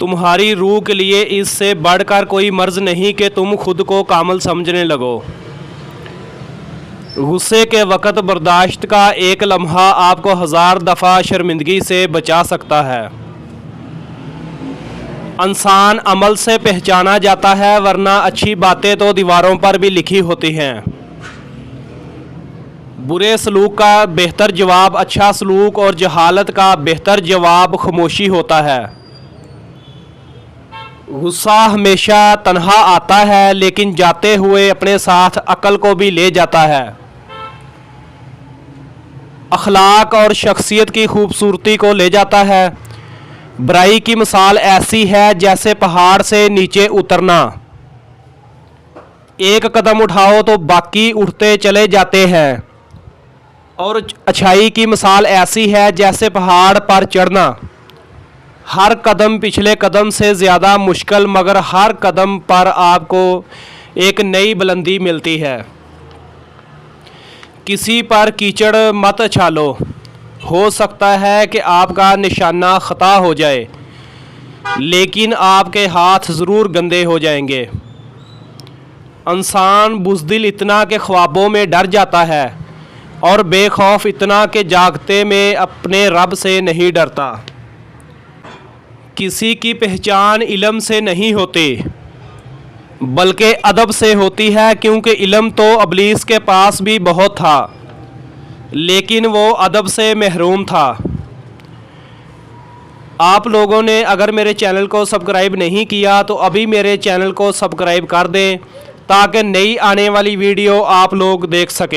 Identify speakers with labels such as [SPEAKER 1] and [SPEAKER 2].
[SPEAKER 1] तुम्हारी रूह के लिए इससे बढ़कर कोई मर्ज़ नहीं कि तुम खुद को कामिल समझने लगो। गुस्से के वक़्त बर्दाश्त का एक लम्हा आपको हज़ार दफ़ा शर्मिंदगी से बचा सकता है। इंसान अमल से पहचाना जाता है, वरना अच्छी बातें तो दीवारों पर भी लिखी होती हैं। बुरे सलूक का बेहतर जवाब अच्छा सलूक और जहालत का बेहतर जवाब खामोशी होता है। गुस्सा हमेशा तन्हा आता है, लेकिन जाते हुए अपने साथ अक्ल को भी ले जाता है। अखलाक और शख्सियत की खूबसूरती को ले जाता है। बुराई की मिसाल ऐसी है जैसे पहाड़ से नीचे उतरना। एक कदम उठाओ तो बाकी उठते चले जाते हैं। और अच्छाई की मिसाल ऐसी है जैसे पहाड़ पर चढ़ना। हर कदम पिछले कदम से ज़्यादा मुश्किल, मगर हर कदम पर आपको एक नई बुलंदी मिलती है। किसी पर कीचड़ मत उछालो, हो सकता है कि आपका निशाना ख़ता हो जाए, लेकिन आपके हाथ ज़रूर गंदे हो जाएंगे। इंसान बुज़दिल इतना कि ख्वाबों में डर जाता है और बेखौफ इतना कि जागते में अपने रब से नहीं डरता। किसी की पहचान इल्म से नहीं होती, बल्कि अदब से होती है, क्योंकि इल्म तो इब्लीस के पास भी बहुत था, लेकिन वो अदब से महरूम था। आप लोगों ने अगर मेरे चैनल को सब्सक्राइब नहीं किया तो अभी मेरे चैनल को सब्सक्राइब कर दें, ताकि नई आने वाली वीडियो आप लोग देख सकें।